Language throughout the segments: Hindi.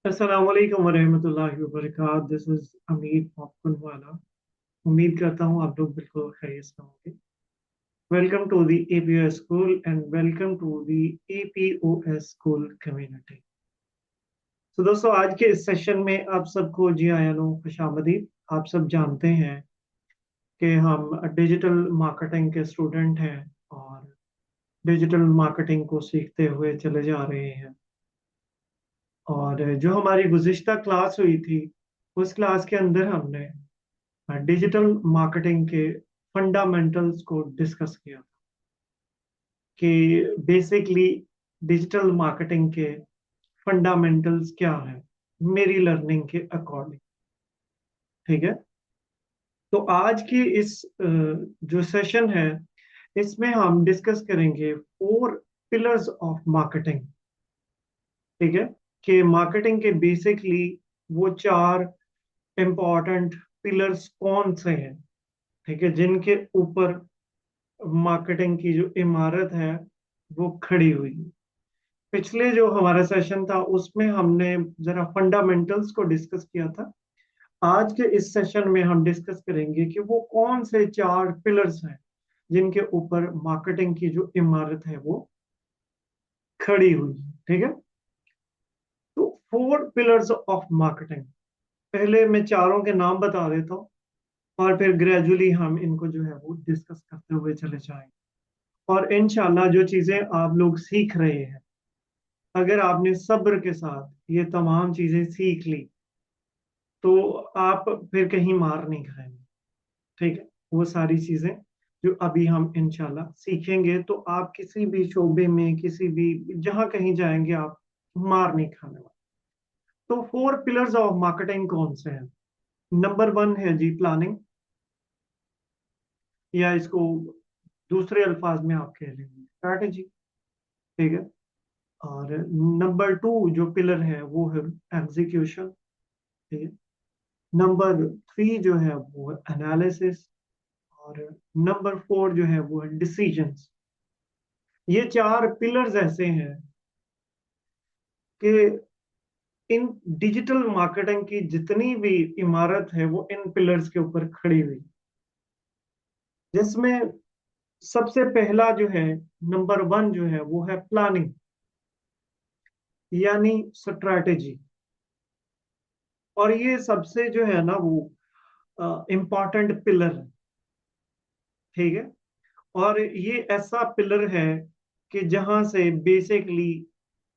अस्सलाम वालेकुम वरहमतुल्लाहि वबरकातुहू। This is Amir popcorn. उम्मीद करता हूँ आप लोग बिल्कुल खैरियत से होंगे। Welcome to the APO school and welcome to the APOS school community. तो दोस्तों, आज के इस सेशन में आप सबको जी आया लो खुशामदीद। आप सब जानते हैं कि हम डिजिटल मार्केटिंग के स्टूडेंट हैं और डिजिटल मार्केटिंग को सीखते हुए चले जा रहे हैं। और जो हमारी गुज़िश्ता क्लास हुई थी, उस क्लास के अंदर हमने डिजिटल मार्केटिंग के फंडामेंटल्स को डिस्कस किया कि बेसिकली डिजिटल मार्केटिंग के फंडामेंटल्स क्या है मेरी लर्निंग के अकॉर्डिंग। ठीक है। तो आज की इस जो सेशन है, इसमें हम डिस्कस करेंगे 4 पिलर्स ऑफ मार्केटिंग। ठीक है, कि मार्केटिंग के बेसिकली वो 4 इंपॉर्टेंट पिलर्स कौन से हैं। ठीक है, जिनके ऊपर मार्केटिंग की जो इमारत है वो खड़ी हुई है। पिछले जो हमारा सेशन था उसमें हमने जरा फंडामेंटल्स को डिस्कस किया था। आज के इस सेशन में हम डिस्कस करेंगे कि वो कौन से 4 पिलर्स हैं जिनके ऊपर मार्केटिंग की जो इमारत है वो खड़ी हुई है। ठीक है। तो 4 पिलर्स ऑफ मार्केटिंग, पहले मैं चारों के नाम बता देता हूँ और फिर ग्रेजुअली हम इनको जो है वो डिस्कस करते हुए चले जाएंगे। और इंशाल्लाह जो चीजें आप लोग सीख रहे हैं, अगर आपने सब्र के साथ ये तमाम चीजें सीख ली तो आप फिर कहीं मार नहीं खाएंगे। ठीक है। वो सारी चीजें जो अभी हम इंशाल्लाह सीखेंगे, तो आप किसी भी शोबे में, किसी भी जहां कहीं जाएंगे, आप मार नहीं खाने वाले। तो 4 पिलर्स ऑफ मार्केटिंग कौन से हैं? नंबर 1 है जी प्लानिंग, या इसको दूसरे अल्फाज में आप कह लेंगे स्ट्रैटेजी। ठीक है। और नंबर 2 जो पिलर है वो है एग्जीक्यूशन। ठीक है। नंबर 3 जो है वो है एनालिसिस। और नंबर 4 जो है वो है डिसीजंस। ये 4 पिलर्स ऐसे हैं कि इन डिजिटल मार्केटिंग की जितनी भी इमारत है वो इन पिलर्स के ऊपर खड़ी हुई, जिसमें सबसे पहला जो है, नंबर 1 जो है वो है प्लानिंग, यानी स्ट्रैटेजी। और ये सबसे जो है ना वो इम्पॉर्टेंट पिलर है। ठीक है। और ये ऐसा पिलर है कि जहां से बेसिकली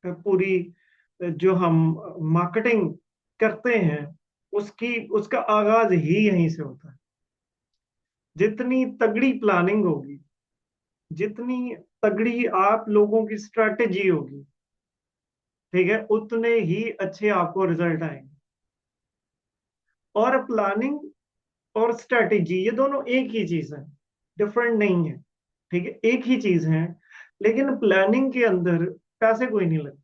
पूरी जो हम मार्केटिंग करते हैं उसकी उसका आगाज ही यहीं से होता है। जितनी तगड़ी प्लानिंग होगी, जितनी तगड़ी आप लोगों की स्ट्रैटेजी होगी, ठीक है, उतने ही अच्छे आपको रिजल्ट आएंगे। और प्लानिंग और स्ट्रैटेजी ये दोनों एक ही चीज है, डिफरेंट नहीं है। ठीक है, एक ही चीज है। लेकिन प्लानिंग के अंदर पैसे कोई नहीं लगते,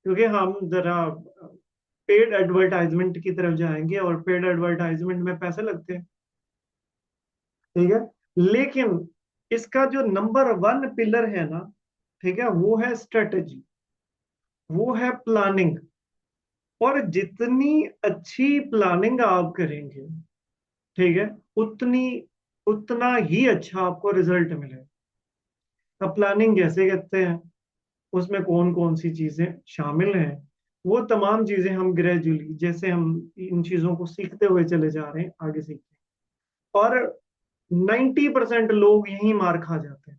क्योंकि हम जरा पेड एडवर्टाइजमेंट की तरफ जाएंगे और पेड एडवर्टाइजमेंट में पैसे लगते हैं। ठीक है। लेकिन इसका जो नंबर 1 पिलर है ना, ठीक है, वो है स्ट्रेटेजी, वो है प्लानिंग। और जितनी अच्छी प्लानिंग आप करेंगे, ठीक है, उतनी उतना ही अच्छा आपको रिजल्ट मिलेगा। अब प्लानिंग कैसे करते हैं, उसमें कौन कौन सी चीजें शामिल हैं, वो तमाम चीजें हम ग्रेजुअली, जैसे हम इन चीजों को सीखते हुए चले जा रहे हैं, आगे सीखते हैं। और 90% लोग यही मार खा जाते हैं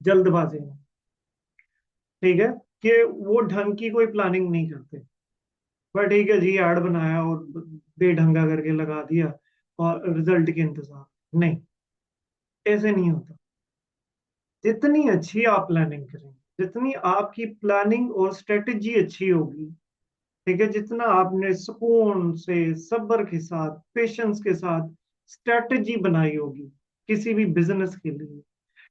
जल्दबाजी में। ठीक है, कि वो ढंग की कोई प्लानिंग नहीं करते। पर ठीक है जी, ऐड बनाया और बेढंगा करके लगा दिया और रिजल्ट के इंतजार नहीं। ऐसे नहीं होता। जितनी अच्छी आप प्लानिंग करेंगे, जितनी आपकी प्लानिंग और स्ट्रेटेजी अच्छी होगी, ठीक है, जितना आपने सुकून से, सब्र के साथ, पेशेंस के साथ स्ट्रेटेजी बनाई होगी किसी भी बिजनेस के लिए,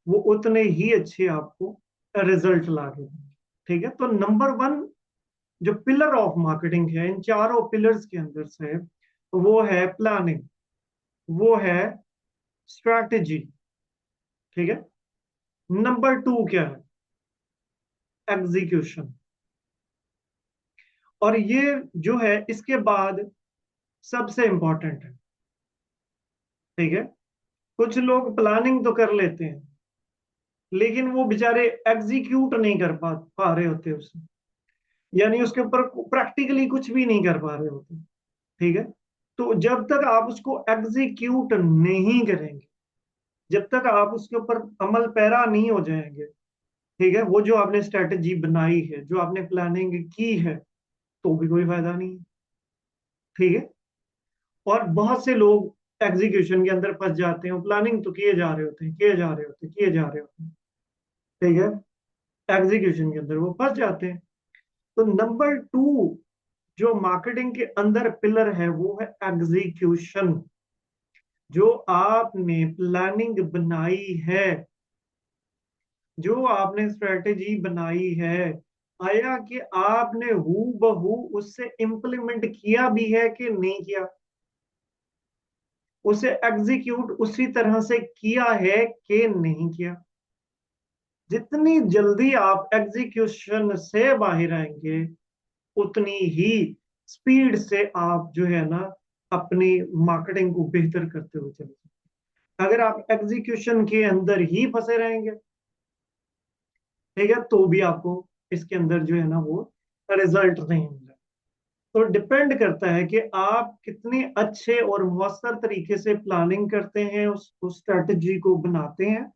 वो उतने ही अच्छे आपको रिजल्ट ला के देंगे। ठीक है। तो नंबर 1 जो पिलर ऑफ मार्केटिंग है इन चारों पिलर्स के अंदर से, वो है प्लानिंग, वो है स्ट्रैटेजी। ठीक है। नंबर 2 क्या है? एग्जीक्यूशन। और ये जो है इसके बाद सबसे इंपॉर्टेंट है। ठीक है, कुछ लोग प्लानिंग तो कर लेते हैं, लेकिन वो बेचारे एग्जीक्यूट नहीं कर पा रहे होते उसे, यानी उसके ऊपर प्रैक्टिकली कुछ भी नहीं कर पा रहे होते। ठीक है, तो जब तक आप उसको एग्जीक्यूट नहीं करेंगे, जब तक आप उसके ऊपर अमल पैरा नहीं हो जाएंगे, ठीक है, वो जो आपने स्ट्रेटेजी बनाई है, जो आपने प्लानिंग की है, तो भी कोई फायदा नहीं है। ठीक है, और बहुत से लोग एग्जीक्यूशन के अंदर फंस जाते हैं, प्लानिंग तो किए जा रहे होते हैं, किए जा रहे होते हैं, किए जा रहे होते हैं। ठीक है, एग्जीक्यूशन के अंदर वो फंस जाते हैं। तो नंबर टू जो मार्केटिंग के अंदर पिलर है वो है एग्जीक्यूशन। जो आपने प्लानिंग बनाई है, जो आपने स्ट्रेटेजी बनाई है, आया कि आपने हू बहू उससे इंप्लीमेंट किया भी है कि नहीं किया, उसे एग्जीक्यूट उसी तरह से किया है कि नहीं किया। जितनी जल्दी आप एग्जीक्यूशन से बाहर आएंगे, उतनी ही स्पीड से आप जो है ना अपनी मार्केटिंग को बेहतर करते हुए चले जाएंगे। अगर आप एग्जीक्यूशन के अंदर ही फंसे रहेंगे, ठीक है, तो भी आपको इसके अंदर जो है ना वो रिजल्ट नहीं मिलेगा। तो डिपेंड करता है कि आप कितने अच्छे और मौसर तरीके से प्लानिंग करते हैं, उस स्ट्रेटजी को बनाते हैं।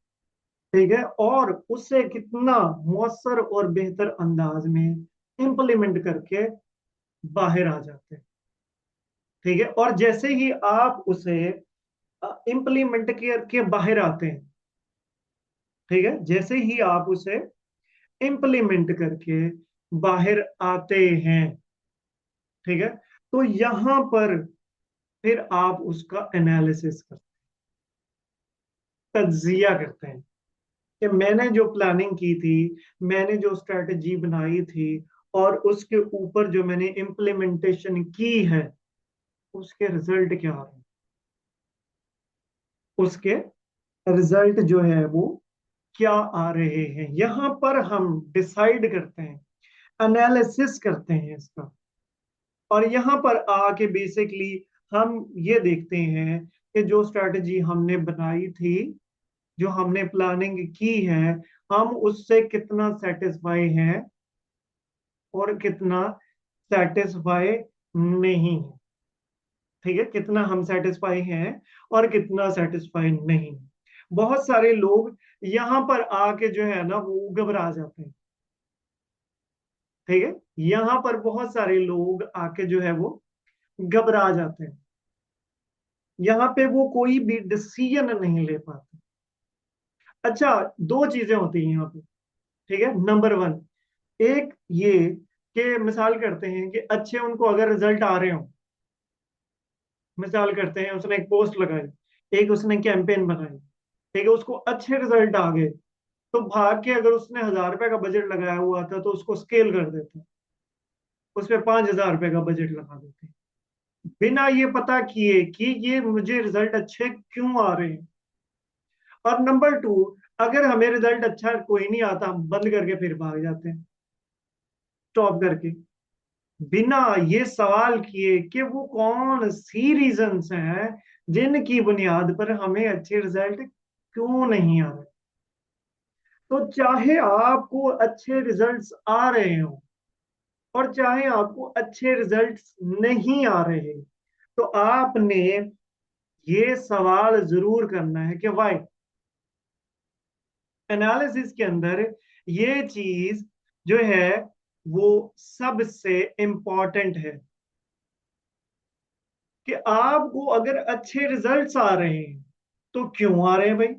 ठीक है, और उससे कितना मौसर और बेहतर अंदाज में इंप्लीमेंट करके बाहर आ जाते हैं। ठीक है, और जैसे ही आप उसे इंप्लीमेंट करके बाहर आते हैं, ठीक है, जैसे ही आप उसे इंप्लीमेंट करके बाहर आते हैं, ठीक है, तो यहां पर फिर आप उसका एनालिसिस करते हैं, तज्जिया करते हैं कि मैंने जो प्लानिंग की थी, मैंने जो स्ट्रेटजी बनाई थी, और उसके ऊपर जो मैंने इम्प्लीमेंटेशन की है, उसके रिजल्ट क्या आ रहे हैं, उसके रिजल्ट जो है वो क्या आ रहे हैं, यहां पर हम डिसाइड करते हैं, एनालिसिस करते हैं इसका। और यहाँ पर आके बेसिकली हम ये देखते हैं कि जो स्ट्रेटजी हमने बनाई थी, जो हमने प्लानिंग की है, हम उससे कितना सेटिस्फाई हैं और कितना सेटिस्फाई नहीं है। ठीक है, कितना हम सेटिस्फाई हैं और कितना सेटिस्फाई नहीं। बहुत सारे लोग यहाँ पर आके जो है ना वो घबरा जाते हैं। ठीक है, यहाँ पर बहुत सारे लोग आके जो है वो घबरा जाते हैं, यहाँ पे वो कोई भी डिसीजन नहीं ले पाते। अच्छा, दो चीजें होती हैं यहाँ पे। ठीक है, नंबर वन, एक ये कि मिसाल करते हैं कि अच्छे उनको अगर रिजल्ट आ रहे हो, मिसाल करते हैं उसने एक पोस्ट लगाई, एक उसने कैंपेन बनाई, ठीक है, उसको अच्छे रिजल्ट आ गए, तो भाग के अगर उसने 1,000 रुपए का बजट लगाया हुआ था तो उसको स्केल कर देते, उस पर 5,000 रुपए का बजट लगा देते, बिना ये पता किए कि ये मुझे रिजल्ट अच्छे क्यों आ रहे हैं। और नंबर टू, अगर हमें रिजल्ट अच्छा कोई नहीं आता, हम बंद करके फिर भाग जाते हैं, स्टॉप करके, बिना ये सवाल किए कि वो कौन सी रीजंस हैं जिनकी बुनियाद पर हमें अच्छे रिजल्ट क्यों नहीं आ रहे। तो चाहे आपको अच्छे रिजल्ट्स आ रहे हो और चाहे आपको अच्छे रिजल्ट्स नहीं आ रहे, तो आपने ये सवाल जरूर करना है कि वाई। एनालिसिस के अंदर ये चीज जो है वो सबसे इंपॉर्टेंट है कि आपको अगर अच्छे रिजल्ट्स आ रहे हैं तो क्यों आ रहे हैं भाई,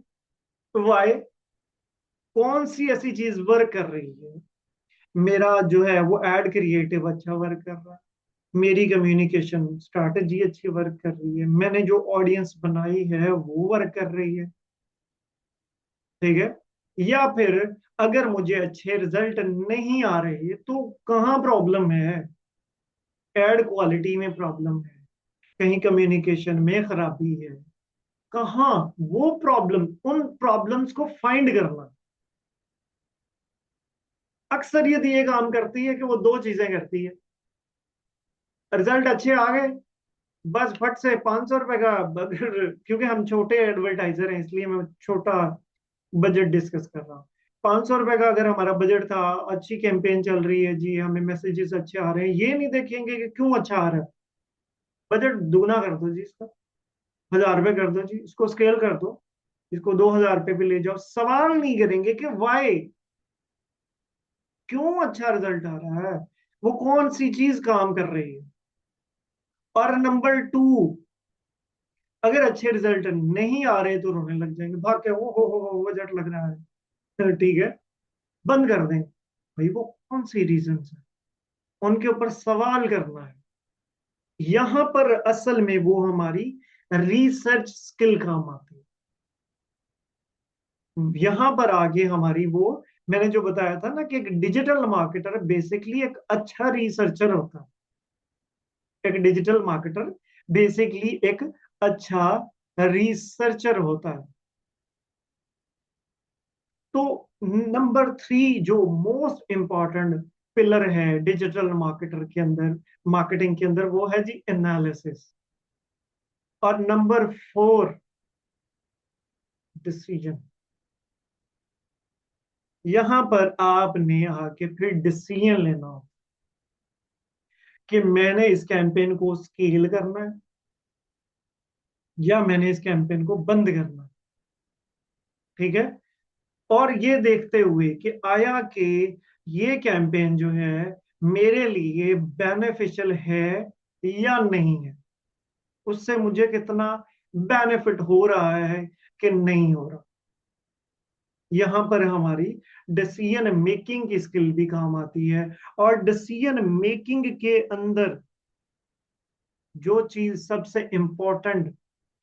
वाई, कौन सी ऐसी चीज वर्क कर रही है। मेरा जो है वो एड क्रिएटिव अच्छा वर्क कर रहा है, मेरी कम्युनिकेशन स्ट्रैटेजी अच्छी वर्क कर रही है, मैंने जो ऑडियंस बनाई है वो वर्क कर रही है। ठीक है, या फिर अगर मुझे अच्छे रिजल्ट नहीं आ रहे तो कहाँ प्रॉब्लम है, एड क्वालिटी में प्रॉब्लम है, कहीं कम्युनिकेशन में खराबी है, कहाँ वो प्रॉब्लम, उन प्रॉब्लम्स को फाइंड करना। अक्सर यदि ये काम करती है कि वो दो चीजें करती है। रिजल्ट अच्छे आ गए, बस फट से 500 रुपए का, अगर क्योंकि हम छोटे एडवर्टाइजर हैं इसलिए मैं छोटा बजट डिस्कस कर रहा हूँ। 500 रुपए का अगर हमारा बजट था, अच्छी कैंपेन चल रही है जी, हमें मैसेजेस अच्छे आ रहे हैं, ये नहीं देखेंगे कि क्यों अच्छा आ रहा है। बजट दुगना कर दो जी इसका, 1000 रुपये कर दो जी, इसको स्केल कर दो, इसको 2000 रुपये पे ले जाओ। सवाल नहीं करेंगे कि वाई, क्यों अच्छा रिजल्ट आ रहा है, वो कौन सी चीज काम कर रही है। और नंबर टू, अगर अच्छे रिजल्ट नहीं आ रहे तो रोने लग जाएंगे, भाग के, ओ हो बजट लग रहा है, चलो ठीक है, बंद कर दें। भाई वो कौन सी रीजन है, उनके ऊपर सवाल करना है। यहां पर असल में वो हमारी रिसर्च स्किल काम आती है। यहां पर आगे हमारी वो, मैंने जो बताया था ना कि एक डिजिटल मार्केटर बेसिकली एक अच्छा रिसर्चर होता है। एक डिजिटल मार्केटर बेसिकली एक अच्छा रिसर्चर होता है। तो नंबर थ्री जो मोस्ट इंपॉर्टेंट पिलर है डिजिटल मार्केटर के अंदर, मार्केटिंग के अंदर, वो है जी एनालिसिस। और नंबर फोर, डिसीजन। यहां पर आपने आके फिर डिसीजन लेना हो कि मैंने इस कैंपेन को स्केल करना है या मैंने इस कैंपेन को बंद करना है। ठीक है। और ये देखते हुए कि आया कि ये कैंपेन जो है मेरे लिए बेनिफिशियल है या नहीं है, उससे मुझे कितना बेनिफिट हो रहा है कि नहीं हो रहा। यहां पर हमारी डिसीजन मेकिंग की स्किल भी काम आती है। और डिसीजन मेकिंग के अंदर जो चीज सबसे इंपॉर्टेंट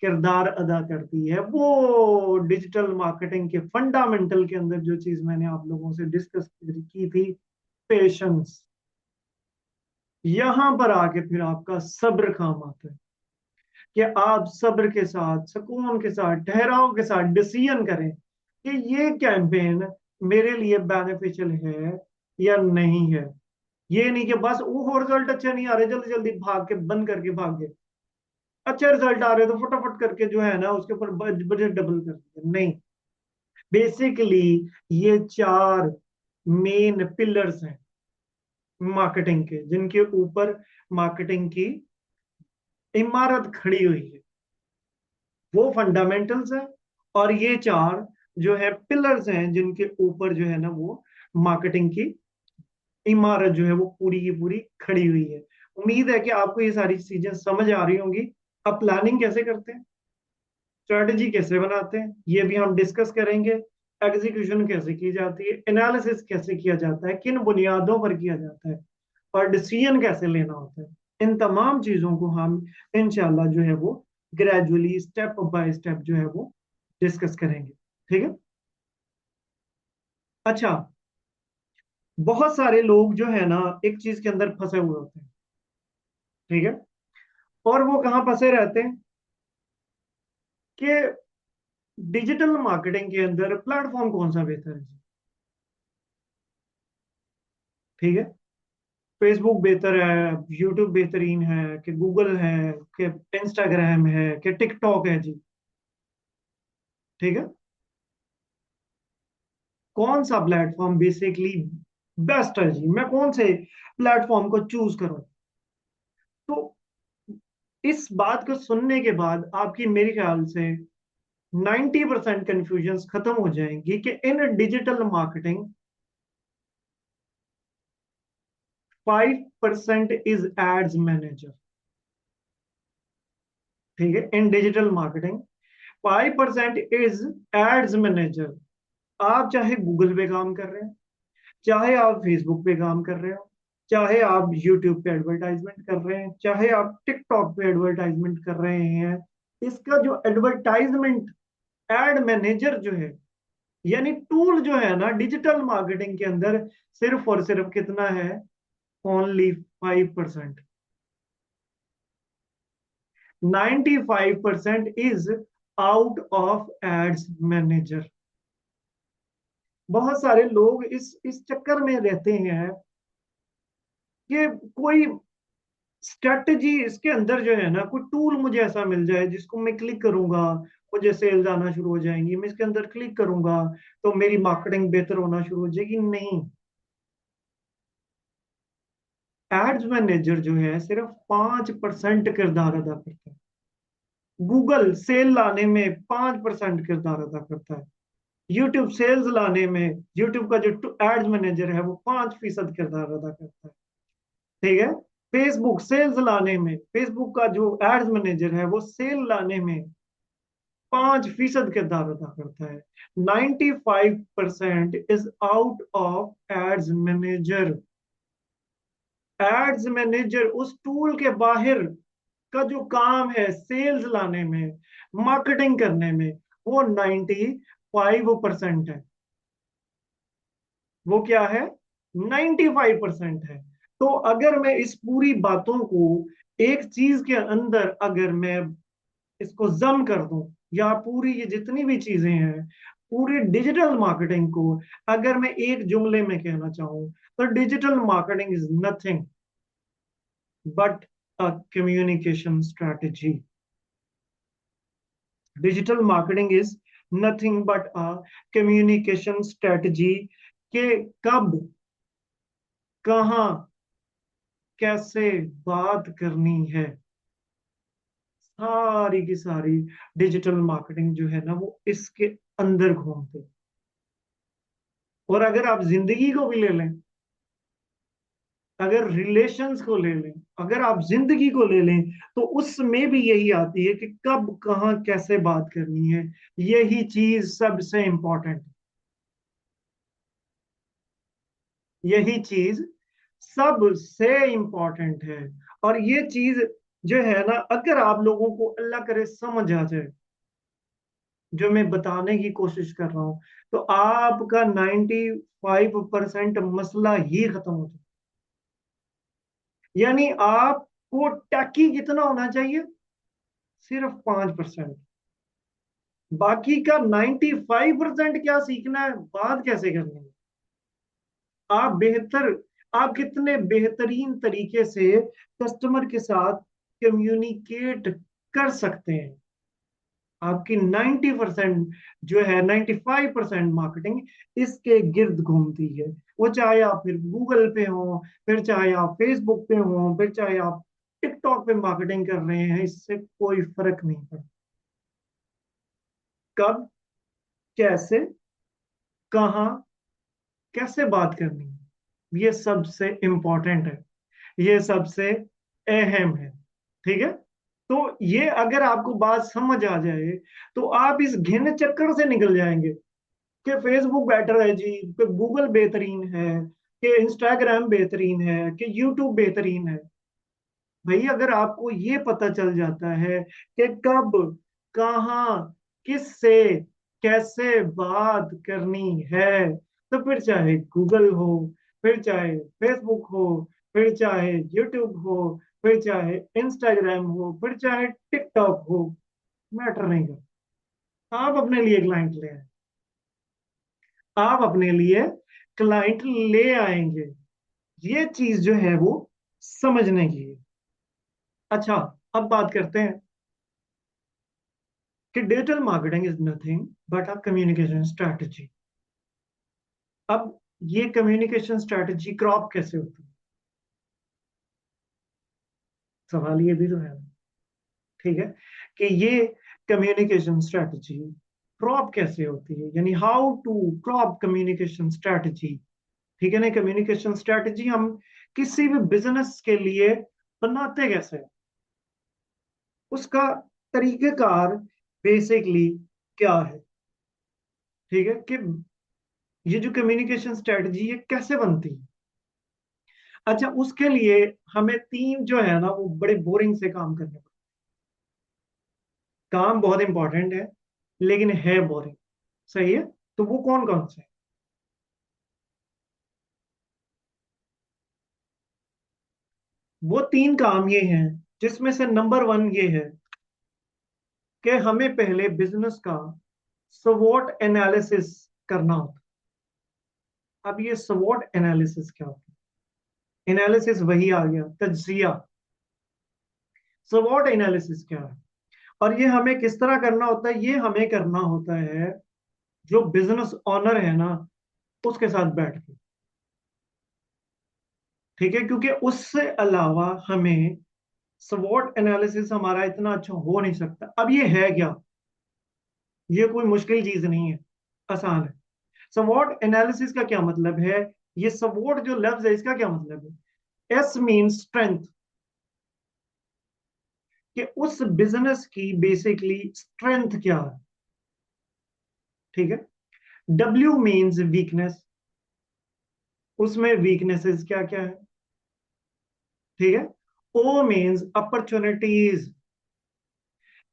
किरदार अदा करती है, वो डिजिटल मार्केटिंग के फंडामेंटल के अंदर जो चीज मैंने आप लोगों से डिस्कस की थी, पेशेंस। यहां पर आके फिर आपका सब्र काम आता है कि आप सब्र के साथ, सुकून के साथ, ठहराव के साथ डिसीजन करें कि ये कैंपेन मेरे लिए बेनिफिशियल है या नहीं है। ये नहीं कि बस वो रिजल्ट अच्छे नहीं आ रहे, जल्दी जल्दी भाग के बंद करके भाग गए, अच्छे रिजल्ट आ रहे तो फटाफट करके जो है ना उसके ऊपर बजट डबल कर दिया। नहीं, बेसिकली ये चार मेन पिलर्स हैं मार्केटिंग के, जिनके ऊपर मार्केटिंग की इमारत खड़ी हुई है, वो फंडामेंटल्स है। और ये चार जो है पिलर्स हैं जिनके ऊपर जो है ना वो मार्केटिंग की इमारत जो है वो पूरी की पूरी खड़ी हुई है। उम्मीद है कि आपको ये सारी चीजें समझ आ रही होंगी। अब प्लानिंग कैसे करते हैं, स्ट्रेटेजी कैसे बनाते हैं, ये भी हम डिस्कस करेंगे। एग्जीक्यूशन कैसे की जाती है, एनालिसिस कैसे किया जाता है, किन बुनियादों पर किया जाता है, और डिसीजन कैसे लेना होता है, इन तमाम चीजों को हम इंशाल्लाह जो है वो ग्रेजुअली स्टेप बाय स्टेप जो है वो डिस्कस करेंगे। ठीक है। अच्छा, बहुत सारे लोग जो है ना एक चीज के अंदर फंसे हुए होते हैं। ठीक है। और वो कहाँ फंसे रहते हैं कि डिजिटल मार्केटिंग के अंदर प्लेटफॉर्म कौन सा बेहतर है। ठीक है। फेसबुक बेहतर है, यूट्यूब बेहतरीन है, कि गूगल है, कि इंस्टाग्राम है, कि टिकटॉक है जी। ठीक है। कौन सा प्लेटफॉर्म बेसिकली बेस्ट है जी, मैं कौन से प्लेटफॉर्म को चूज करूं। तो इस बात को सुनने के बाद आपकी मेरे ख्याल से 90% कंफ्यूजन खत्म हो जाएंगी कि in digital marketing 5% is ads manager. ठीक है। In digital marketing 5% is ads manager. आप चाहे गूगल पे काम कर रहे हैं, चाहे आप फेसबुक पे काम कर रहे हो, चाहे आप यूट्यूब पे एडवर्टाइजमेंट कर रहे हैं, चाहे आप टिकटॉक पे एडवर्टाइजमेंट कर रहे हैं, इसका जो एडवर्टाइजमेंट एड मैनेजर जो है, यानी टूल जो है ना डिजिटल मार्केटिंग के अंदर, सिर्फ और सिर्फ कितना है, only 5%। 95% is out of ads manager. बहुत सारे लोग इस चक्कर में रहते हैं कि कोई स्ट्रेटजी इसके अंदर जो है ना, कोई टूल मुझे ऐसा मिल जाए जिसको मैं क्लिक करूंगा, मुझे सेल्स आना शुरू हो जाएंगी, मैं इसके अंदर क्लिक करूंगा तो मेरी मार्केटिंग बेहतर होना शुरू हो जाएगी। नहीं, एड्स मैनेजर जो है सिर्फ 5% किरदार अदा करता है। गूगल सेल लाने में 5% किरदार अदा करता है। यूट्यूब सेल्स लाने में यूट्यूब का जो एड्स मैनेजर है वो 5% किरदार अदा करता है। ठीक है। फेसबुक सेल्स लाने में, फेसबुक का जो एड्स मैनेजर है वो सेल लाने में 5% किरदार अदा करता है। 95% is out of ads manager. Ads manager उस टूल के बाहर का जो काम है सेल्स लाने में, मार्केटिंग करने में, वो 95% है। वो क्या है? 95% है। तो अगर मैं इस पूरी बातों को एक चीज के अंदर अगर मैं इसको जम कर दूं, या पूरी ये जितनी भी चीजें हैं, पूरी डिजिटल मार्केटिंग को अगर मैं एक जुमले में कहना चाहूं, तो digital marketing is nothing but a communication strategy. Digital marketing is nothing but a communication strategy. के कब, कहाँ, कैसे बात करनी है, सारी की सारी डिजिटल मार्केटिंग जो है ना वो इसके अंदर घूमते। और अगर आप जिंदगी को भी ले लें, अगर रिलेशंस को ले लें, अगर आप जिंदगी को ले लें, तो उसमें भी यही आती है कि कब, कहाँ, कैसे बात करनी है। यही चीज सबसे इंपॉर्टेंट, यही चीज सबसे इंपॉर्टेंट है। और ये चीज जो है ना, अगर आप लोगों को अल्लाह करे समझ आ जाए, जो मैं बताने की कोशिश कर रहा हूं, तो आपका 95% मसला ही खत्म हो जाए। यानी आपको टैकी कितना होना चाहिए? सिर्फ 5%। बाकी का 95% क्या सीखना है, बात कैसे करनी है, आप बेहतर, आप कितने बेहतरीन तरीके से कस्टमर के साथ कम्युनिकेट कर सकते हैं। आपकी 90% जो है, 95% मार्केटिंग इसके गिर्द घूमती है। वो चाहे आप फिर गूगल पे हो, फिर चाहे आप फेसबुक पे हो, फिर चाहे आप टिकटॉक पे मार्केटिंग कर रहे हैं, इससे कोई फर्क नहीं पड़ता। कब, कैसे, कहाँ, कैसे बात करनी है, ये सबसे इंपॉर्टेंट है, ये सबसे अहम है। ठीक है। तो ये अगर आपको बात समझ आ जाए, तो आप इस घिन चक्कर से निकल जाएंगे कि फेसबुक बेटर है जी, कि गूगल बेहतरीन है, कि इंस्टाग्राम बेहतरीन है, कि यूट्यूब बेहतरीन है। भाई अगर आपको ये पता चल जाता है कि कब, कहाँ, किससे, कैसे बात करनी है, तो फिर चाहे गूगल हो, फिर चाहे फेसबुक हो, फिर चाहे यूट्यूब हो, फिर चाहे इंस्टाग्राम हो, फिर चाहे टिकटॉक हो, मैटर नहीं करता। आप अपने लिए क्लाइंट ले आए, आप अपने लिए क्लाइंट ले आएंगे। ये चीज जो है वो समझने की है। अच्छा, अब बात करते हैं कि digital marketing is nothing but a communication strategy. अब ये कम्युनिकेशन स्ट्रैटेजी क्रॉप कैसे होती है, सवाल ये भी तो है। ठीक है, कि ये कम्युनिकेशन स्ट्रैटेजी क्रॉप कैसे होती है, यानी how to crop communication strategy. ठीक है ना, कम्युनिकेशन स्ट्रैटेजी हम किसी भी बिजनेस के लिए बनाते कैसे हैं, उसका तरीकेकार बेसिकली क्या है। ठीक है, कि ये जो कम्युनिकेशन स्ट्रेटजी है कैसे बनती है। अच्छा, उसके लिए हमें तीन जो है ना वो बड़े बोरिंग से काम करने पड़ते हैं। काम बहुत इंपॉर्टेंट है, लेकिन है बोरिंग। सही है। तो वो कौन कौन से हैं? वो तीन काम ये हैं, जिसमें से नंबर वन ये है कि हमें पहले बिजनेस का स्वॉट एनालिसिस करना होता है। अब ये स्वॉट एनालिसिस क्या होता है? एनालिसिस वही आ गया, तज्जिया। स्वॉट एनालिसिस क्या है और ये हमें किस तरह करना होता है? ये हमें करना होता है जो बिजनेस ओनर है ना, उसके साथ बैठ के। ठीक है, क्योंकि उससे अलावा हमें स्वॉट एनालिसिस हमारा इतना अच्छा हो नहीं सकता। अब ये है क्या? ये कोई मुश्किल चीज नहीं है, आसान है। स्वॉट एनालिसिस का क्या मतलब है? ये स्वॉट जो लफ्ज है इसका क्या मतलब है? एस मीन स्ट्रेंथ, कि उस बिजनेस की बेसिकली स्ट्रेंथ क्या है। ठीक है। डब्ल्यू मीन्स वीकनेस, उसमें वीकनेसेस क्या क्या है। ठीक है। ओ मीन्स अपॉर्चुनिटीज,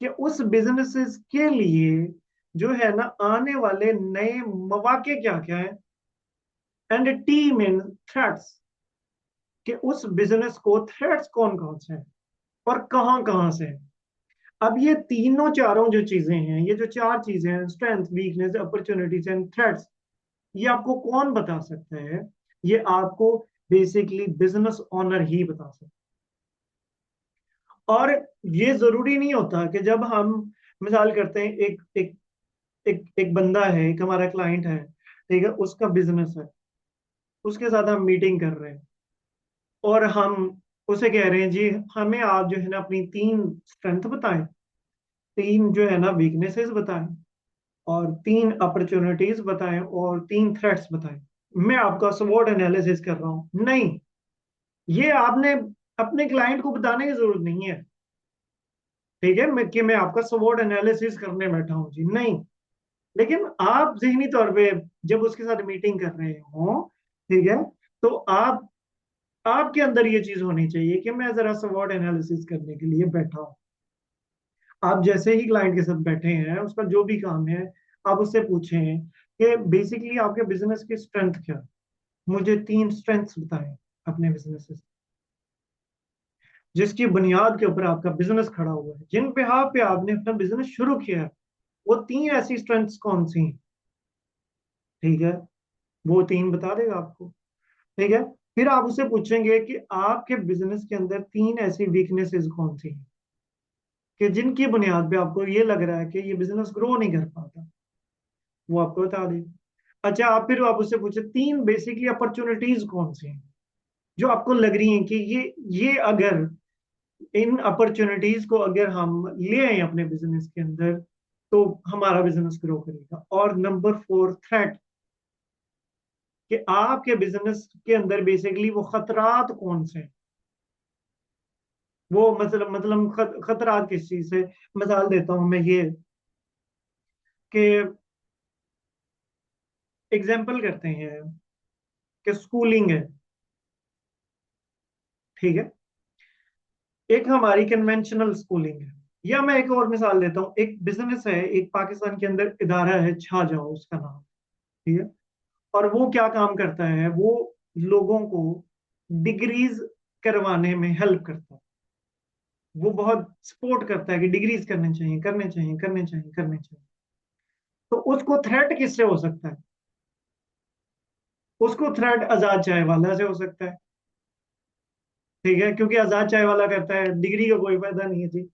कि उस बिजनेसेस के लिए जो है ना आने वाले नए मौके क्या क्या है। एंड टी मीन थ्रेट्स, कि उस बिजनेस को थ्रेट्स कौन कौन से हैं और कहां कहां से हैं। अब ये तीनों चारों जो चीजें हैं, ये जो चार चीजें हैं, strength, weakness, opportunities and threats, ये आपको कौन बता सकता है? ये आपको बेसिकली बिजनेस ओनर ही बता सकता है। और ये जरूरी नहीं होता कि जब हम मिसाल करते हैं, एक बंदा है, एक हमारा क्लाइंट है, ठीक है, उसका बिजनेस है, उसके साथ हम मीटिंग कर रहे हैं और हम उसे कह रहे हैं जी हमें आप जो है ना अपनी तीन स्ट्रेंथ बताएं, तीन जो है ना वीकनेसेस बताएं, और तीन अपॉर्चुनिटीज बताएं, और तीन थ्रेट्स बताएं। मैं आपका स्वॉट एनालिसिस कर रहा हूं? नहीं, ये आपने अपने क्लाइंट को बताने की जरूरत नहीं है। ठीक है, मैं आपका स्वॉट एनालिसिस करने बैठा हूं जी, नहीं। लेकिन आप जहनी तौर पे जब उसके साथ मीटिंग कर रहे हो, ठीक है, तो आपके अंदर ये चीज होनी चाहिए कि मैं जरा स्वॉट एनालिसिस करने के लिए बैठा हूं। आप जैसे ही क्लाइंट के साथ बैठे हैं, उसका जो भी काम है, आप उससे पूछें कि बेसिकली आपके बिजनेस की स्ट्रेंथ क्या है। मुझे तीन स्ट्रेंथ्स बताएं अपने बिजनेस से, जिसकी बुनियाद के ऊपर आपका बिजनेस खड़ा हुआ है, जिन पे आपने अपना बिजनेस शुरू किया है। वो तीन ऐसी स्ट्रेंथ्स कौन सी हैं? ठीक है, वो तीन बता देगा आपको। ठीक है। फिर आप उससे पूछेंगे कि आपके बिजनेस के अंदर तीन ऐसी वीकनेसेस कौन सी हैं कि जिनकी बुनियाद पे आपको ये लग रहा है कि ये बिजनेस ग्रो नहीं कर पाता। वो आपको बता दे। अच्छा, आप फिर आप उससे पूछे तीन बेसिकली अपॉर्चुनिटीज कौन सी हैं जो आपको लग रही हैं कि ये अगर इन अपॉर्चुनिटीज को अगर हम ले आए अपने बिजनेस के अंदर तो हमारा बिजनेस ग्रो करेगा। और नंबर फोर, थ्रेट, कि आपके बिजनेस के अंदर बेसिकली वो खतरात कौन से हैं। वो मतलब खतरात किस चीज से? मिसाल देता हूं मैं ये, कि एग्जाम्पल करते हैं कि स्कूलिंग है। ठीक है, एक हमारी कन्वेंशनल स्कूलिंग है। या मैं एक और मिसाल देता हूँ, एक बिजनेस है, एक पाकिस्तान के अंदर इदारा है, छा जाओ उसका नाम। ठीक है। और वो क्या काम करता है? वो लोगों को डिग्रीज करवाने में हेल्प करता है। वो बहुत सपोर्ट करता है कि डिग्रीज करने चाहिए, करने चाहिए, करने चाहिए, करने चाहिए। तो उसको थ्रेट किससे हो सकता है? उसको थ्रेट आजाद चाय वाला से हो सकता है। ठीक है, क्योंकि आजाद चाय वाला कहता है डिग्री का कोई फायदा नहीं है जी,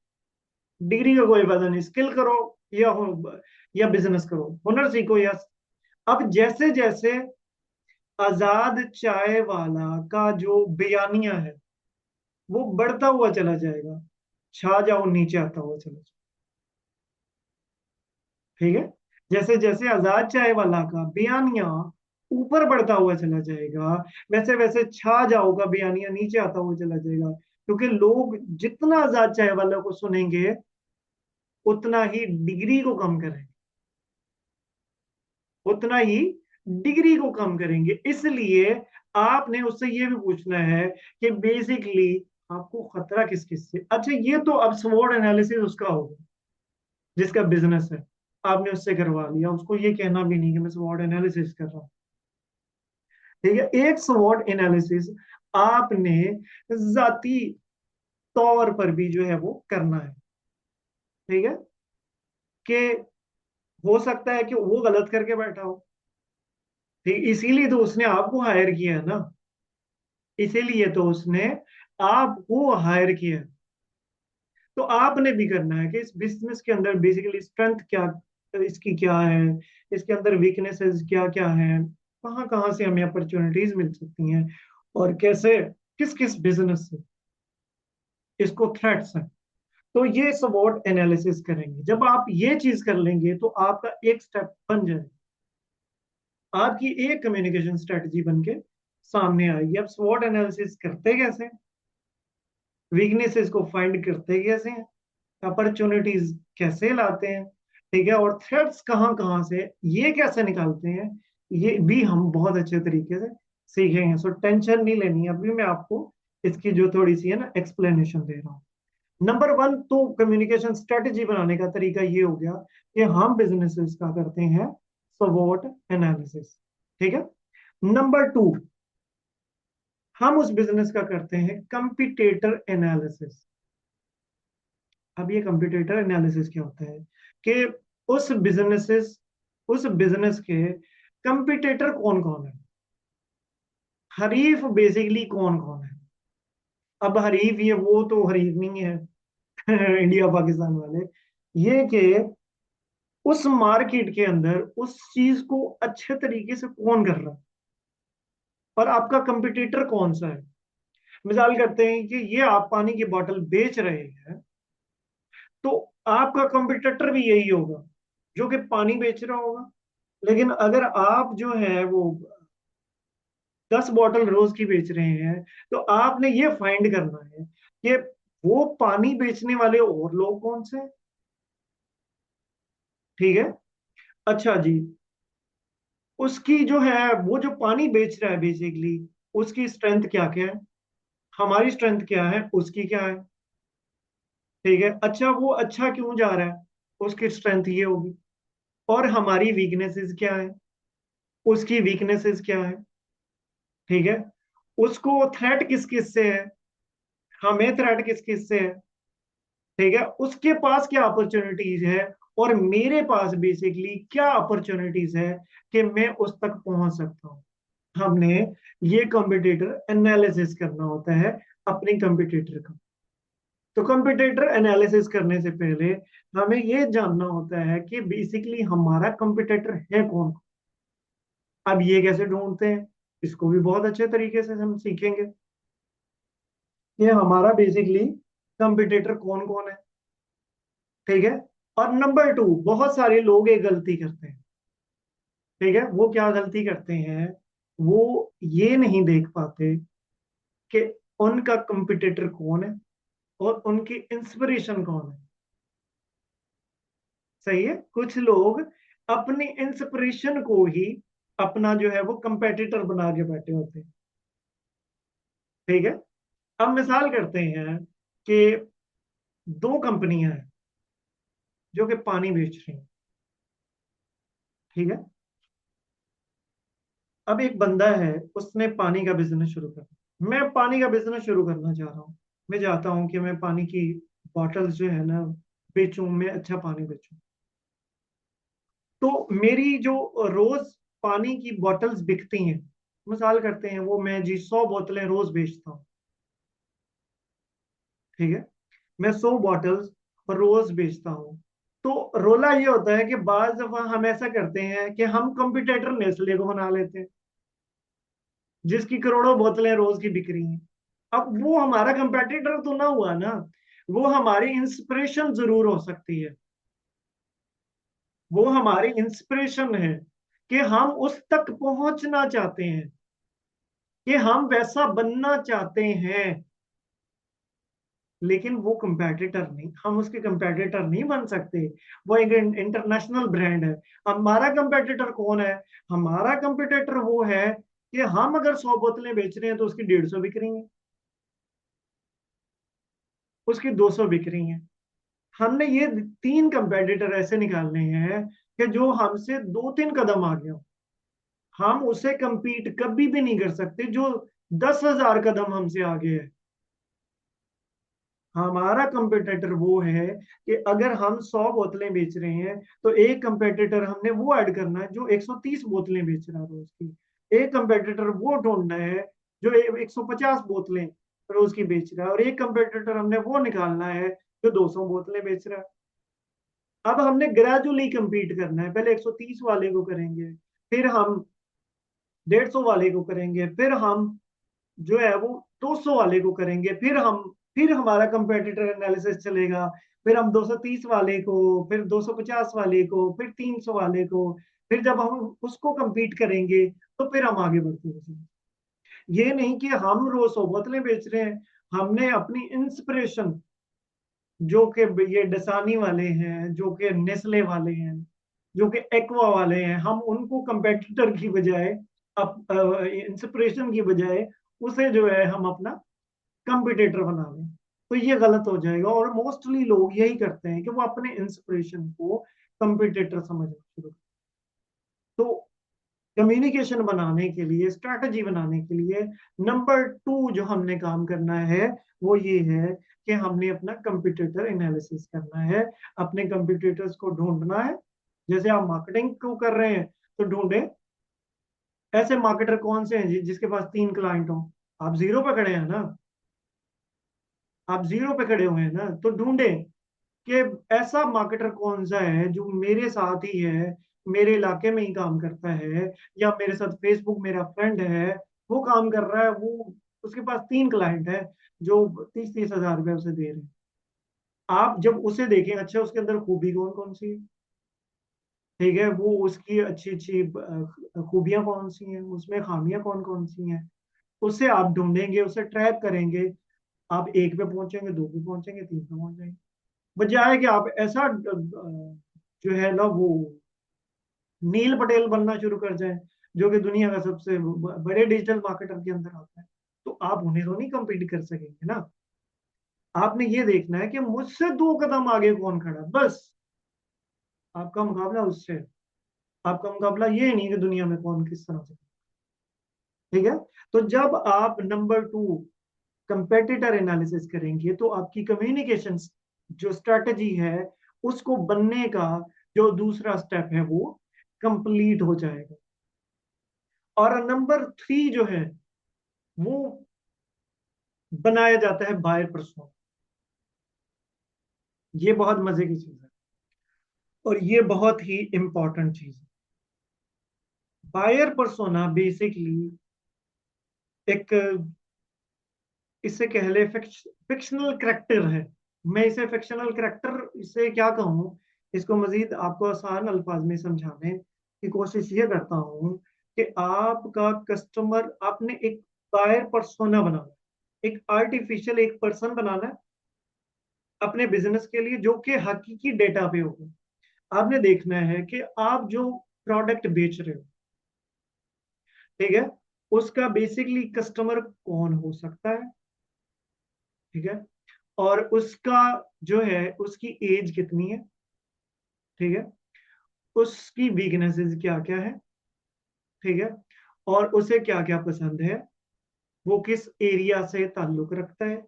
डिग्री का कोई फायदा नहीं, स्किल करो या बिजनेस करो, हुनर सीखो। या अब जैसे जैसे आजाद चाय वाला का जो बयानिया है वो बढ़ता हुआ चला जाएगा, छा जाओ नीचे आता हुआ चला जाएगा। ठीक है। जैसे जैसे आजाद चाय वाला का बयानिया ऊपर बढ़ता हुआ चला जाएगा, वैसे वैसे छा जाओ का बयानिया नीचे आता हुआ चला जाएगा। क्योंकि लोग जितना आजाद चाय वाला को सुनेंगे उतना ही डिग्री को कम करेंगे, उतना ही डिग्री को कम करेंगे। इसलिए आपने उससे ये भी पूछना है कि बेसिकली आपको खतरा किस किस से। अच्छा, ये तो अब स्वॉट एनालिसिस उसका होगा जिसका बिजनेस है, आपने उससे करवा लिया, उसको ये कहना भी नहीं कि मैं स्वॉट एनालिसिस कर रहा हूँ। ठीक है, एक स्वॉट एनालिसिस आपने जाती तौर पर भी जो है वो करना है। ठीक है, कि हो सकता है कि वो गलत करके बैठा हो। ठीक, इसीलिए तो उसने आपको हायर किया है ना, इसीलिए तो उसने आपको हायर किया है। तो आपने भी करना है कि इस बिजनेस के अंदर बेसिकली स्ट्रेंथ क्या, इसकी क्या है, इसके अंदर वीकनेसेस क्या क्या है, कहाँ कहाँ से हमें अपॉर्चुनिटीज मिल सकती हैं, और कैसे किस किस बिजनेस से इसको थ्रेट्स हैं। तो ये स्वॉट एनालिसिस करेंगे। जब आप ये चीज कर लेंगे तो आपका एक स्टेप बन जाएगा, आपकी एक कम्युनिकेशन स्ट्रेटजी बन के सामने आएगी। अब स्वॉट एनालिसिस करते कैसे, वीकनेसेस को फाइंड करते कैसे हैं, अपॉर्चुनिटीज कैसे लाते हैं, ठीक है, और थ्रेट्स कहाँ कहाँ से, ये कैसे निकालते हैं, ये भी हम बहुत अच्छे तरीके से सीखेंगे। सो टेंशन नहीं लेनी है, अभी मैं आपको इसकी जो थोड़ी सी है ना एक्सप्लेनेशन दे रहा हूँ। नंबर वन तो कम्युनिकेशन स्ट्रेटजी बनाने का तरीका ये हो गया कि हम बिजनेसेस का करते हैं स्वॉट एनालिसिस, ठीक है। नंबर टू, हम उस बिजनेस का करते हैं कंपिटेटर एनालिसिस। अब ये कंपिटेटर एनालिसिस क्या होता है कि उस बिजनेस के कंपिटेटर कौन कौन है, हरीफ बेसिकली कौन कौन है। अब हरीफ ये वो तो हरीफ नहीं है इंडिया पाकिस्तान वाले, ये कि उस मार्केट के अंदर उस चीज को अच्छे तरीके से कौन कर रहा है और आपका कंपिटिटर कौन सा है। मिसाल करते हैं कि ये आप पानी की बोतल बेच रहे हैं, तो आपका कंपिटिटर भी यही होगा जो कि पानी बेच रहा होगा। लेकिन अगर आप जो है वो 10 बोतल रोज की बेच रहे हैं, तो आपने ये फाइंड करना है कि वो पानी बेचने वाले और लोग कौन से हैं, ठीक है। अच्छा जी, उसकी जो है वो जो पानी बेच रहा है बेसिकली, उसकी स्ट्रेंथ क्या क्या है, हमारी स्ट्रेंथ क्या है, उसकी क्या है, ठीक है। अच्छा, वो अच्छा क्यों जा रहा है, उसकी स्ट्रेंथ ये होगी। और हमारी वीकनेसेस क्या है, उसकी वीकनेसेस क्या है, ठीक है। उसको थ्रेट किस किस से है, हमें थ्रेट किस किस से है, ठीक है। उसके पास क्या अपॉर्चुनिटीज है और मेरे पास बेसिकली क्या अपॉर्चुनिटीज है कि मैं उस तक पहुंच सकता हूँ। हमने ये कंपिटिटर एनालिसिस करना होता है अपने कंपिटिटर का। तो कंपिटिटर एनालिसिस करने से पहले हमें ये जानना होता है कि बेसिकली हमारा कंपिटिटर है कौन। अब ये कैसे ढूंढते हैं, इसको भी बहुत अच्छे तरीके से हम सीखेंगे कि हमारा बेसिकली कंपिटिटर कौन कौन है, ठीक है। और नंबर टू, बहुत सारे लोग एक गलती करते हैं, ठीक है। वो क्या गलती करते हैं, वो ये नहीं देख पाते कि उनका कंपिटिटर कौन है और उनकी इंस्पिरेशन कौन है। सही है, कुछ लोग अपनी इंस्पिरेशन को ही अपना जो है वो कंपेटिटर बना के बैठे होते हैं, ठीक है। अब मिसाल करते हैं कि दो कंपनियां हैं जो कि पानी बेच रही हैं, ठीक है। अब एक बंदा है, उसने पानी का बिजनेस शुरू करना, मैं पानी का बिजनेस शुरू करना चाह रहा हूँ। मैं चाहता हूँ कि मैं पानी की बॉटल्स जो है ना बेचूं, मैं अच्छा पानी बेचूं। तो मेरी जो रोज पानी की बॉटल्स बिकती हैं, मिसाल करते हैं वो मैं जी 100 बोतलें रोज बेचता हूँ, ठीक है। मैं 100 बॉटल्स रोज बेचता हूँ। तो रोला ये होता है कि बाज दफा हम ऐसा करते हैं कि हम कंपटीटर नेस्ले को बना लेते हैं जिसकी करोड़ों बोतलें रोज की बिक रही हैं। अब वो हमारा कंपेटिटर तो ना हुआ ना, वो हमारी इंस्पिरेशन जरूर हो सकती है, वो हमारी इंस्पिरेशन है कि हम उस तक पहुंचना चाहते हैं, कि हम वैसा बनना चाहते हैं। लेकिन वो कंपेटिटर नहीं, हम उसके कंपेटिटर नहीं बन सकते। वो एक इंटरनेशनल ब्रांड है। हमारा कंपेटिटर कौन है, हमारा कंपेटिटर वो है कि हम अगर 100 बोतलें बेच रहे हैं तो उसकी 150 बिक रही हैं, उसकी 200 बिक रही हैं। हमने ये तीन कंपेटिटर ऐसे निकालने हैं कि जो हमसे 2-3 कदम आगे हो। हम उसे compete कभी भी नहीं कर सकते जो 10,000 कदम हमसे आगे है। हमारा कंपेटिटर वो है कि अगर हम 100 बोतलें बेच रहे हैं तो एक कंपेटिटर हमने वो ऐड करना है जो 130 बोतलें बेच रहा है रोज की। एक कंपेटिटर वो ढूंढना है जो 150 बोतलें रोज की बेच रहा है, और एक कंपेटिटर हमने वो निकालना है जो 200 बोतलें बेच रहा है। अब हमने ग्रेजुअली compete करना है, पहले 130 वाले को करेंगे, फिर हम 150 वाले को करेंगे, फिर हम जो है वो 200 वाले को करेंगे, फिर हमारा कंपेटिटर एनालिसिस चलेगा, फिर हम 230 वाले को, फिर 250 वाले को, फिर 300 वाले को, फिर जब हम उसको compete करेंगे तो फिर हम आगे बढ़ते हैं। ये नहीं कि हम रोज 100 बोतलें बेच रहे हैं, हमने अपनी इंस्पिरेशन, जो कि ये डसानी वाले हैं, जो कि नेस्ले वाले हैं, जो कि एक्वा वाले हैं, हम उनको कंपेटिटर की बजाय, इंस्पिरेशन की बजाय उसे जो है हम अपना कंपिटिटर बना लें, तो ये गलत हो जाएगा। और मोस्टली लोग यही करते हैं कि वो अपने इंस्पिरेशन को कंपिटिटर समझना शुरू। तो कम्युनिकेशन बनाने के लिए, स्ट्रैटेजी बनाने के लिए नंबर 2 जो हमने काम करना है वो ये है कि हमने अपना कंपटीटर एनालिसिस करना है, अपने कंपटीटर्स को ढूंढना है। जैसे आप मार्केटिंग को कर रहे हैं तो ढूंढे ऐसे मार्केटर कौन से हैं जिसके पास 3 क्लाइंट हो। आप जीरो पे खड़े हैं ना, आप जीरो पे खड़े हुए हैं ना, तो ढूंढे कि ऐसा मार्केटर कौन सा है जो मेरे साथ ही है, मेरे इलाके में ही काम करता है, या मेरे साथ फेसबुक मेरा फ्रेंड है, वो काम कर रहा है, वो उसके पास 3 क्लाइंट है जो 30-30 हजार रुपये उसे दे रहे हैं। आप जब उसे देखें, अच्छा उसके अंदर खूबी कौन कौन सी है, ठीक है, वो उसकी अच्छी अच्छी खूबियां कौन सी हैं, उसमें खामियां कौन कौन सी हैं, उसे आप ढूंढेंगे, उसे ट्रैक करेंगे। आप 1 पे पहुंचेंगे, 2 पे पहुंचेंगे, 3 पे पहुंच जाएंगे। बजाय कि आप ऐसा जो है ना वो नील पटेल बनना शुरू कर जाए, जो कि दुनिया का सबसे बड़े डिजिटल मार्केटर के अंदर आता है, तो आप उन्हें तो नहीं compete कर सकेंगे ना। आपने ये देखना है कि मुझसे 2 कदम आगे कौन खड़ा है, बस आपका मुकाबला उससे है। आपका मुकाबला ये नहीं कि दुनिया में कौन किस तरह से, ठीक है। तो जब आप नंबर 2 कंपेटिटर एनालिसिस करेंगे तो आपकी कम्युनिकेशन जो स्ट्रेटजी है उसको बनने का जो दूसरा स्टेप है वो कंप्लीट हो जाएगा। और नंबर 3 जो है वो बनाया जाता है बायर पर्सोना। ये बहुत मजे की चीज है और ये बहुत ही इंपॉर्टेंट चीज है। बायर पर्सोना बेसिकली एक, इसे कह ले फिक्शनल करेक्टर है। मैं इसे फिक्शनल करेक्टर इसे क्या कहूँ, इसको मजीद आपको आसान अल्फाज में समझाने की कोशिश ये करता हूँ कि आपका कस्टमर, आपने एक बायर पर्सोना बनाना, एक आर्टिफिशियल एक पर्सन बनाना है अपने बिजनेस के लिए, जो कि हकीकी डेटा पे होगा। आपने देखना है कि आप जो प्रोडक्ट बेच रहे हो, ठीक है, उसका बेसिकली कस्टमर कौन हो सकता है, ठीक है, और उसका जो है उसकी एज कितनी है, ठीक है, उसकी वीकनेसेस क्या क्या है, ठीक है, और उसे क्या क्या पसंद है, वो किस एरिया से ताल्लुक रखता है,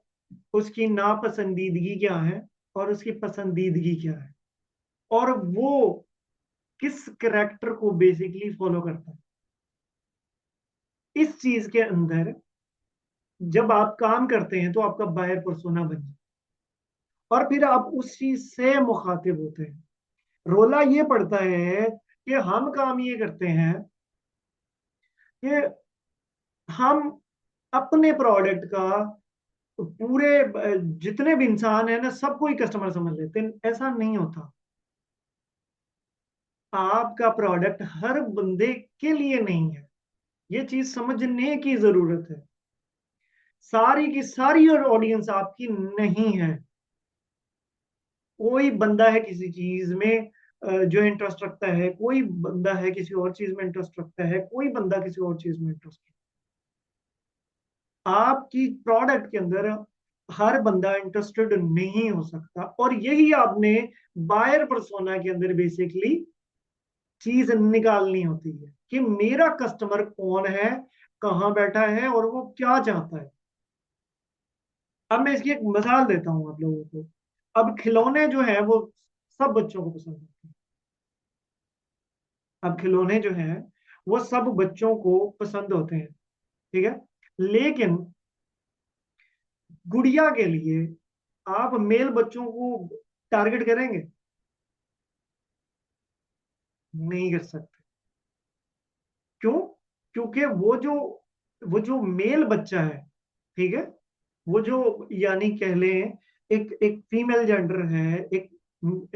उसकी नापसंदीदगी क्या है और उसकी पसंदीदगी क्या है, और वो किस करेक्टर को बेसिकली फॉलो करता है। इस चीज के अंदर जब आप काम करते हैं तो आपका बायर पर्सोना बन जाए और फिर आप उस चीज से मुखातिब होते हैं। रोला ये पड़ता है कि हम काम ये करते हैं कि हम अपने प्रोडक्ट का पूरे जितने भी इंसान है ना सबको ही कस्टमर समझ लेते हैं। ऐसा नहीं होता। आपका प्रोडक्ट हर बंदे के लिए नहीं है, ये चीज समझने की जरूरत है। सारी की सारी और ऑडियंस आपकी नहीं है। कोई बंदा है किसी चीज में जो इंटरेस्ट रखता है, कोई बंदा है किसी और चीज में इंटरेस्ट रखता है, कोई बंदा किसी और चीज में इंटरेस्ट रखता है। आपकी प्रोडक्ट के अंदर हर बंदा इंटरेस्टेड नहीं हो सकता, और यही आपने बायर पर्सोना के अंदर बेसिकली चीज निकालनी होती है कि मेरा कस्टमर कौन है, कहाँ बैठा है और वो क्या चाहता है। अब मैं इसकी एक मिसाल देता हूँ आप लोगों को। अब खिलौने जो है वो सब बच्चों को पसंद होते हैं। अब खिलौने जो हैं वो सब बच्चों को पसंद होते हैं, ठीक है, लेकिन गुड़िया के लिए आप मेल बच्चों को टारगेट करेंगे? नहीं कर सकते। क्यों? क्योंकि वो जो मेल बच्चा है, ठीक है, वो जो यानी कह लें एक एक फीमेल जेंडर है, एक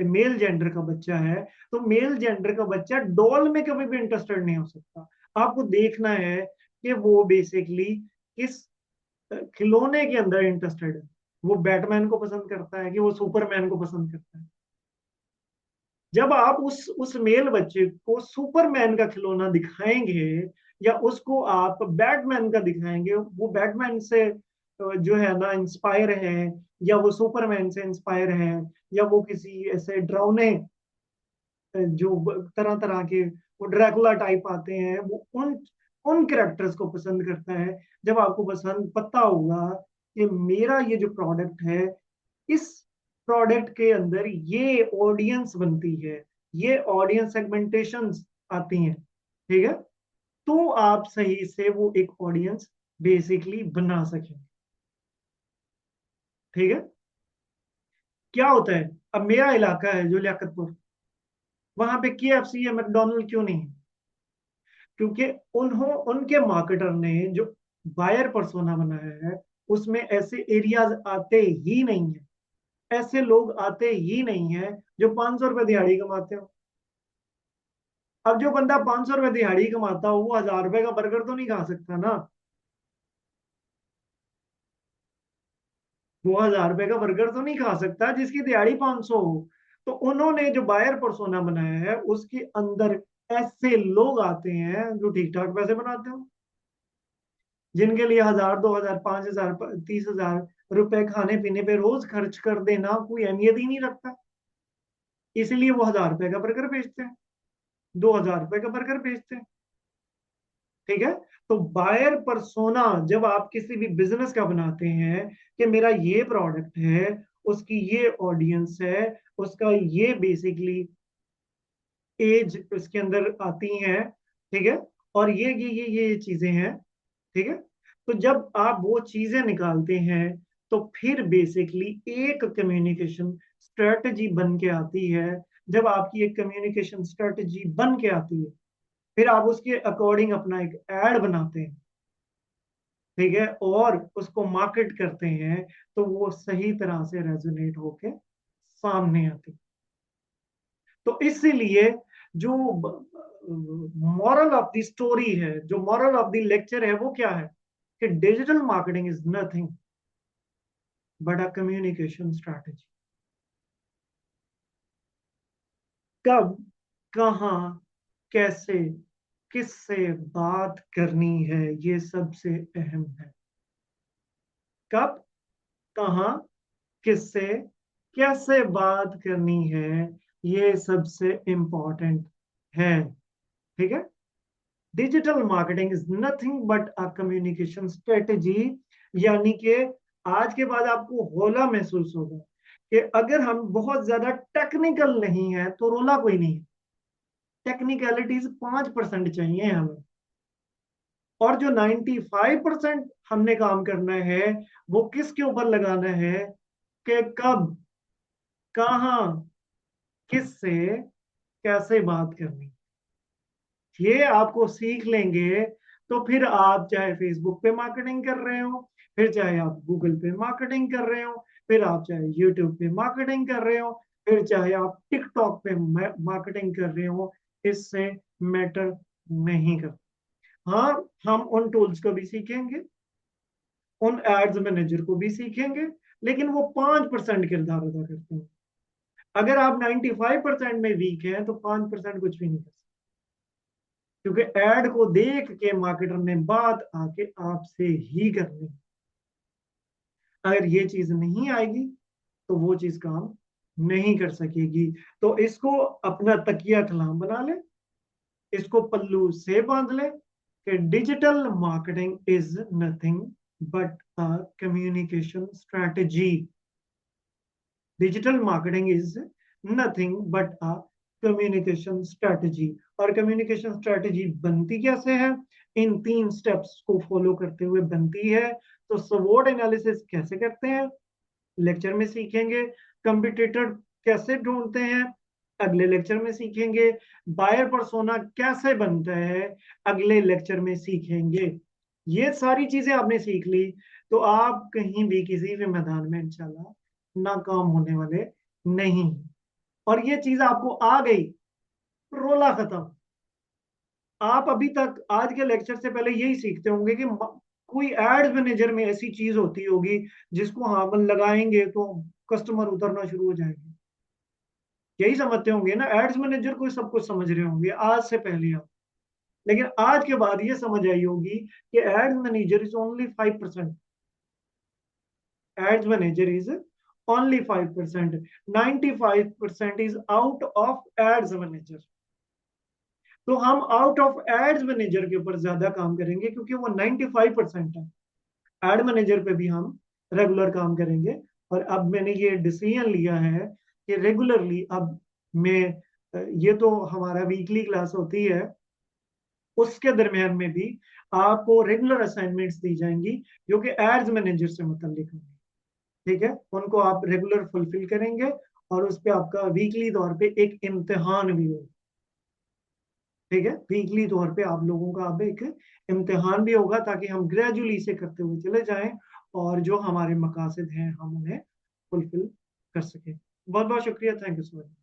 मेल जेंडर का बच्चा है, तो मेल जेंडर का बच्चा डॉल में कभी भी इंटरेस्टेड नहीं हो सकता। आपको देखना है कि वो बेसिकली किस खिलौने के अंदर इंटरेस्टेड है। वो बैटमैन को पसंद करता है कि वो सुपरमैन को पसंद करता है। जब आप उस मेल बच्चे को सुपरमैन का खिलौना दिखाएंगे या उसको आप बैटमैन का दिखाएंगे, वो बैटमैन से जो है ना इंस्पायर है, या वो सुपरमैन से इंस्पायर है, या वो किसी ऐसे डरावने जो तरह तरह के वो ड्रैकुला टाइप आते हैं, वो उन उन कैरेक्टर्स को पसंद करता है। जब आपको पसंद पता होगा कि मेरा ये जो प्रोडक्ट है, इस प्रोडक्ट के अंदर ये ऑडियंस बनती है, ये ऑडियंस सेगमेंटेशंस आती हैं, ठीक है, तो आप सही से वो एक ऑडियंस बेसिकली बना सकें। ठीक है। क्या होता है, अब मेरा इलाका है जो लियाकतपुर, वहां पे KFC या मैकडोनल्ड क्यों नहीं है? क्योंकि उनके मार्केटर ने जो बायर पर्सोना बनाया है, उसमें ऐसे एरियाज आते ही नहीं है, ऐसे लोग आते ही नहीं है जो 500 रुपए दिहाड़ी कमाते हो। अब जो बंदा 500 रुपए दिहाड़ी कमाता हो, वो 1000 रुपए का बर्गर तो नहीं खा सकता ना। वो 1000 रुपए का बर्गर तो नहीं खा सकता जिसकी दिहाड़ी 500 हो। तो उन्होंने जो बायर पर्सोना बनाया है, उसके अंदर ऐसे लोग आते हैं जो ठीक ठाक पैसे बनाते हो, जिनके लिए 1000, 2000, 5000, 30,000 रुपए खाने पीने पे रोज खर्च कर देना कोई अहमियत ही नहीं रखता। इसलिए वो 1000 रुपए का बर्गर बेचते हैं, 2000 रुपए का बर्गर बेचते हैं। ठीक है। तो बायर परसोना जब आप किसी भी बिजनेस का बनाते हैं कि मेरा ये प्रोडक्ट है, उसकी ये ऑडियंस है, उसका ये बेसिकली एज उसके अंदर आती है, ठीक है, और ये चीजें हैं, ठीक है। तो जब आप वो चीजें निकालते हैं, तो फिर बेसिकली एक कम्युनिकेशन स्ट्रेटजी बन के आती है। जब आपकी एक कम्युनिकेशन स्ट्रेटजी बन के आती है, फिर आप उसके अकॉर्डिंग अपना एक एड बनाते हैं, ठीक है, और उसको मार्केट करते हैं, तो वो सही तरह से रेजोनेट होके सामने आती है। तो इसीलिए जो मॉरल ऑफ द स्टोरी है, जो मॉरल ऑफ द लेक्चर है, वो क्या है कि digital marketing is nothing but a communication strategy. कब, कहाँ, कैसे, किससे बात करनी है, ये सबसे अहम है। कब, कहाँ, किससे, कैसे बात करनी है, ये सबसे इंपॉर्टेंट है। ठीक है। Digital marketing is nothing but a communication strategy. यानी कि आज के बाद आपको होला महसूस होगा कि अगर हम बहुत ज्यादा टेक्निकल नहीं है तो रोला कोई नहीं है। टेक्निकलिटीज 5% चाहिए हमें, और जो 95% हमने काम करना है, वो किसके ऊपर लगाना है कि कब, कहाँ, किससे, कैसे बात करनी। ये आपको सीख लेंगे, तो फिर आप चाहे फेसबुक पे मार्केटिंग कर रहे हो, फिर चाहे आप गूगल पे मार्केटिंग कर रहे हो, फिर आप चाहे यूट्यूब पे मार्केटिंग कर रहे हो, फिर चाहे आप टिकटॉक पे मार्केटिंग कर रहे हो, इससे मैटर नहीं करता। हाँ, हम उन टूल्स को भी सीखेंगे, उन एड्स मैनेजर को भी सीखेंगे, लेकिन वो 5% किरदार अदा करते हैं। अगर आप 95% में वीक हैं तो 5% कुछ भी नहीं कर सकते, क्योंकि एड को देख के मार्केटर ने बात आके आपसे ही करनी। अगर ये चीज नहीं आएगी तो वो चीज काम नहीं कर सकेगी। तो इसको अपना तकिया कलाम बना ले, इसको पल्लू से बांध ले कि digital marketing is nothing but a communication strategy. Digital marketing is nothing but a communication strategy. और कम्युनिकेशन स्ट्रैटेजी बनती कैसे है? इन 3 स्टेप्स को फॉलो करते हुए बनती है। तो स्वोट एनालिसिस कैसे करते हैं? लेक्चर में सीखेंगे। कंपटीटर कैसे ढूंढते हैं, अगले लेक्चर में सीखेंगे। बायर पर्सोना कैसे बनता है, अगले लेक्चर में सीखेंगे। ये सारी चीजें आपने सीख ली तो आप कहीं भी किसी भी मैदान में इंशाल्लाह नाकाम होने वाले नहीं। और ये चीज आपको आ गई, रोला खत्म। आप अभी तक आज के लेक्चर से पहले यही सीखते होंगे कि कोई एड्स मैनेजर में ऐसी चीज होती होगी जिसको हाँ अपन लगाएंगे तो कस्टमर उतरना शुरू हो जाएंगे। यही समझते होंगे ना, एड्स मैनेजर को सब कुछ समझ रहे होंगे आज से पहले आप। लेकिन आज के बाद ये समझ आई होगी कि ads manager is only 5%। Ads manager is only 5%। 95% is out of ads manager. तो हम आउट ऑफ एड्स मैनेजर के ऊपर ज्यादा काम करेंगे क्योंकि वो 95% है। एड मैनेजर पे भी हम रेगुलर काम करेंगे। और अब मैंने ये डिसीजन लिया है कि रेगुलरली अब मैं, ये तो हमारा वीकली क्लास होती है, उसके दरमियान में भी आपको रेगुलर असाइनमेंट्स दी जाएंगी जो कि एड्स मैनेजर से मुतल्लिक होंगी। ठीक है, उनको आप रेगुलर फुलफिल करेंगे और उस पर आपका वीकली तौर पे एक इम्तिहान भी होगा। ठीक है, वीकली तौर पे आप लोगों का अब एक इम्तिहान भी होगा ताकि हम ग्रेजुअली से करते हुए चले जाएं और जो हमारे मकासद हैं हम उन्हें फुलफिल कर सकें। बहुत बहुत शुक्रिया, थैंक यू सो मच।